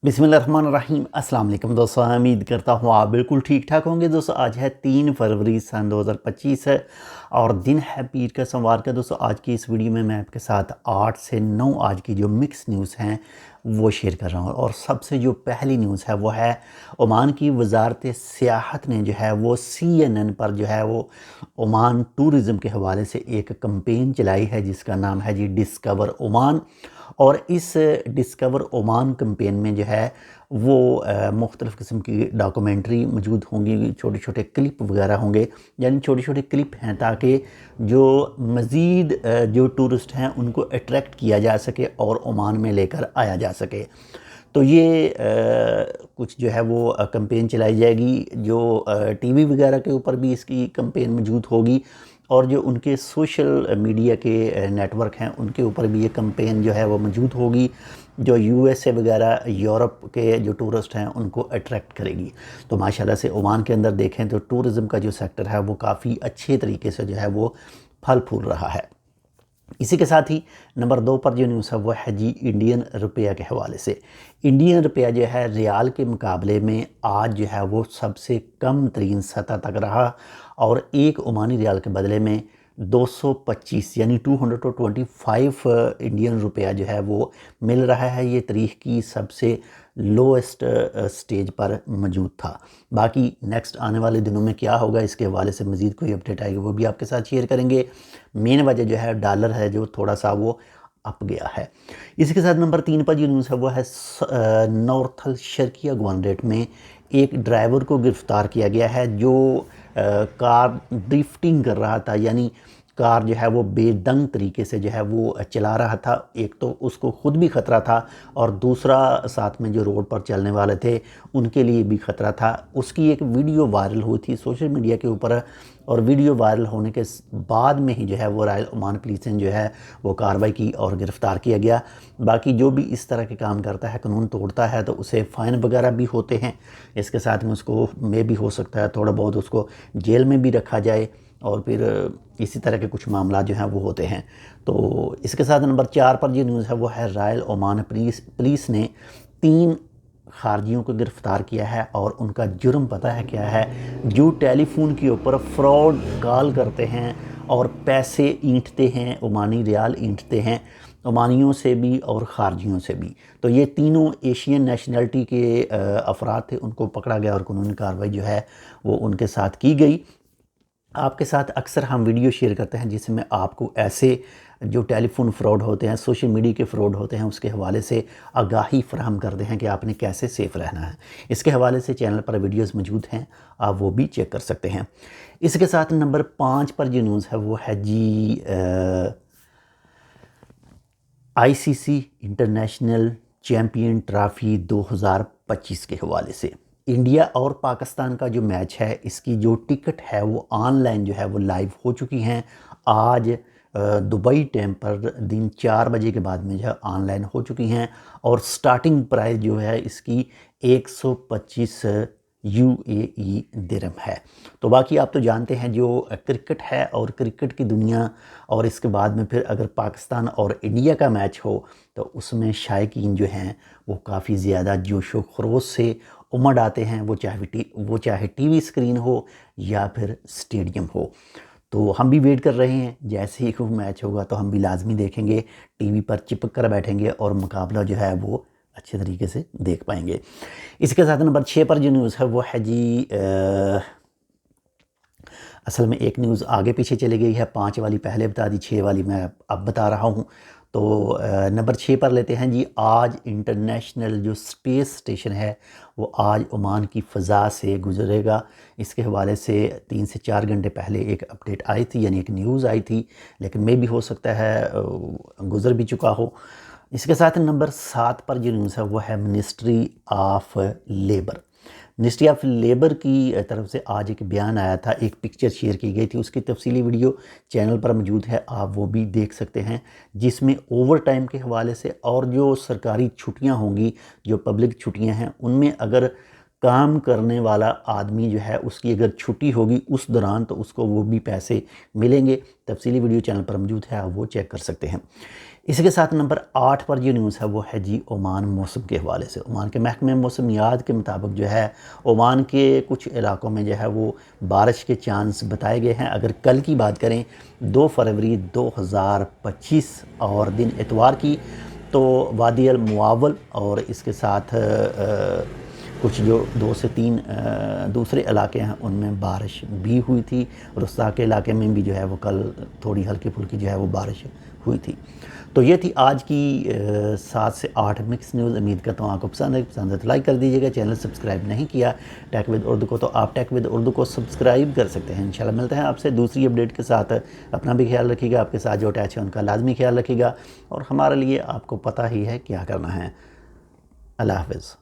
बिस्मिल्लाहिर्रहमानिर्रहीम। अस्सलाम वालेकुम दोस्तों, उम्मीद करता हूँ आप बिल्कुल ठीक ठाक होंगे। दोस्तों आज है 3 फरवरी सन 2025 है और दिन है पीर का सोमवार का। दोस्तों आज की इस वीडियो में मैं आपके साथ 8 से 9 आज की जो मिक्स न्यूज़ हैं वो शेयर कर रहा हूँ। और सबसे जो पहली न्यूज़ है वो है ओमान की वजारत सियाहत ने जो है वो CNN पर जो है वो ओमान टूरिज़म के हवाले से एक कैंपेन चलाई है जिसका नाम है जी डिस्कवर ओमान। और इस डिस्कवर ओमान कैंपेन में जो है वो मुख्तलिफ़ किस्म की डॉक्यूमेंट्री मौजूद होंगी, छोटे छोटे क्लिप वगैरह होंगे, यानी छोटे छोटे क्लिप हैं ताकि जो मज़ीद जो टूरिस्ट हैं उनको अट्रैक्ट किया जा सके और ओमान में लेकर आया जा सके। तो ये कुछ जो है वो कैंपेन चलाई जाएगी, जो टीवी वगैरह के ऊपर भी इसकी कैंपेन मौजूद होगी और जो उनके सोशल मीडिया के नेटवर्क हैं उनके ऊपर भी ये कैंपेन जो है वो मौजूद होगी, जो USA वगैरह यूरोप के जो टूरिस्ट हैं उनको अट्रैक्ट करेगी। तो माशाल्लाह से ओमान के अंदर देखें तो टूरिज़म का जो सेक्टर है वो काफ़ी अच्छे तरीके से जो है वो फल फूल रहा है। इसी के साथ ही नंबर 2 पर जो न्यूज़ है वो है जी इंडियन रुपया के हवाले से। इंडियन रुपया जो है रियाल के मुकाबले में आज जो है वो सबसे कम तरीन सतह तक रहा और एक ओमानी रियाल के बदले में 225 यानी 225 इंडियन रुपया जो है वो मिल रहा है। ये तारीख़ की सबसे लोएस्ट स्टेज पर मौजूद था। बाकी नेक्स्ट आने वाले दिनों में क्या होगा इसके हवाले से मज़ीद कोई अपडेट आएगी वो भी आपके साथ शेयर करेंगे। मेन वजह जो है डॉलर है जो थोड़ा सा वो अप गया है। इसी के साथ नंबर 3 पर जो न्यूज़ है वो है नॉर्थल शर्किया गवर्नरेट में एक ड्राइवर को गिरफ़्तार किया गया है जो कार ड्रिफ्टिंग कर रहा था, यानी कार जो है वो बेदंग तरीके से जो है वो चला रहा था। एक तो उसको ख़ुद भी ख़तरा था और दूसरा साथ में जो रोड पर चलने वाले थे उनके लिए भी ख़तरा था। उसकी एक वीडियो वायरल हुई थी सोशल मीडिया के ऊपर और वीडियो वायरल होने के बाद में ही जो है वो रॉयल ओमान पुलिस ने जो है वो कार्रवाई की और गिरफ़्तार किया गया। बाकी जो भी इस तरह के काम करता है, कानून तोड़ता है, तो उसे फ़ाइन वगैरह भी होते हैं। इसके साथ में उसको में भी हो सकता है थोड़ा बहुत उसको जेल में भी रखा जाए और फिर इसी तरह के कुछ मामला जो हैं वो होते हैं। तो इसके साथ नंबर 4 पर जो न्यूज़ है वो है रॉयल ओमान पुलिस ने 3 खारजियों को गिरफ़्तार किया है और उनका जुर्म पता है क्या है? जो टेलीफोन के ऊपर फ्रॉड कॉल करते हैं और पैसे ईंटते हैं, ओमानी रियाल ईंटते हैं, ओमानियों से भी और खारजियों से भी। तो ये तीनों एशियन नेशनलिटी के अफराद थे, उनको पकड़ा गया और कानूनी कार्रवाई जो है वो उनके साथ की गई। आपके साथ अक्सर हम वीडियो शेयर करते हैं जिसमें आपको ऐसे जो टेलीफोन फ्रॉड होते हैं, सोशल मीडिया के फ्रॉड होते हैं, उसके हवाले से आगाही फराहम करते हैं कि आपने कैसे सेफ़ रहना है। इसके हवाले से चैनल पर वीडियोस मौजूद हैं, आप वो भी चेक कर सकते हैं। इसके साथ नंबर 5 पर जो न्यूज़ है वो है जी ICC इंटरनेशनल चैम्पियन ट्रॉफ़ी 2025 के हवाले से। इंडिया और पाकिस्तान का जो मैच है इसकी जो टिकट है वो ऑनलाइन जो है वो लाइव हो चुकी हैं। आज दुबई टाइम पर दिन 4 बजे के बाद में जो है ऑनलाइन हो चुकी हैं और स्टार्टिंग प्राइस जो है इसकी 125 UAE दिरहम है। तो बाकी आप तो जानते हैं जो क्रिकेट है और क्रिकेट की दुनिया और इसके बाद में फिर अगर पाकिस्तान और इंडिया का मैच हो तो उसमें शायकीन जो हैं वो काफ़ी ज़्यादा जोशो खरोश से उमड़ आते हैं, वो चाहे टीवी स्क्रीन हो या फिर स्टेडियम हो। तो हम भी वेट कर रहे हैं, जैसे ही कोई मैच होगा तो हम भी लाजमी देखेंगे, टीवी पर चिपक कर बैठेंगे और मुकाबला जो है वो अच्छे तरीके से देख पाएंगे। इसके साथ नंबर 6 पर जो न्यूज़ है वो है जी असल में एक न्यूज़ आगे पीछे चली गई है, 5 वाली पहले बता दी, 6 वाली मैं अब बता रहा हूँ। तो नंबर 6 पर लेते हैं जी। आज इंटरनेशनल जो स्पेस स्टेशन है वो आज ओमान की फ़ज़ा से गुज़रेगा। इसके हवाले से 3 से 4 घंटे पहले एक अपडेट आई थी, यानी एक न्यूज़ आई थी, लेकिन मे भी हो सकता है गुज़र भी चुका हो। इसके साथ नंबर 7 पर जो न्यूज़ है वो है ministry of labour. Ministry of labour की तरफ से आज एक बयान आया था, एक पिक्चर शेयर की गई थी, उसकी तफसीली वीडियो चैनल पर मौजूद है, आप वो भी देख सकते हैं, जिसमें ओवर टाइम के हवाले से और जो सरकारी छुट्टियां होंगी, जो पब्लिक छुट्टियां हैं, उनमें अगर काम करने वाला आदमी जो है उसकी अगर छुट्टी होगी उस दौरान तो उसको वो भी पैसे मिलेंगे। तफसीली वीडियो चैनल पर मौजूद है, आप वो चेक कर सकते हैं। اسی کے ساتھ نمبر 8 پر جو نیوز ہے وہ ہے جی عمان موسم کے حوالے سے۔ عمان کے محکمہ موسمیات کے مطابق جو ہے عمان کے کچھ علاقوں میں جو ہے وہ بارش کے چانس بتائے گئے ہیں۔ اگر کل کی بات کریں 2 فروری 2025 اور دن اتوار کی، تو وادی المعاول اور اس کے ساتھ کچھ جو 2 سے 3 دوسرے علاقے ہیں ان میں بارش بھی ہوئی تھی۔ رسا کے علاقے میں بھی جو ہے وہ کل تھوڑی ہلکی پھلکی جو ہے وہ بارش ہوئی تھی۔ تو یہ تھی آج کی 7 سے 8 مکس نیوز۔ امید کرتا ہوں آپ کو پسند ہے تو لائک کر دیجیے گا۔ چینل سبسکرائب نہیں کیا ٹیک ود اردو کو تو آپ ٹیک ود اردو کو سبسکرائب کر سکتے ہیں۔ انشاءاللہ ملتے ہیں آپ سے دوسری اپڈیٹ کے ساتھ۔ اپنا بھی خیال رکھیے گا، آپ کے ساتھ جو اٹیچ ہے ان کا لازمی خیال رکھیے گا، اور ہمارے لیے آپ کو پتہ ہی ہے کیا کرنا ہے۔ اللہ حافظ۔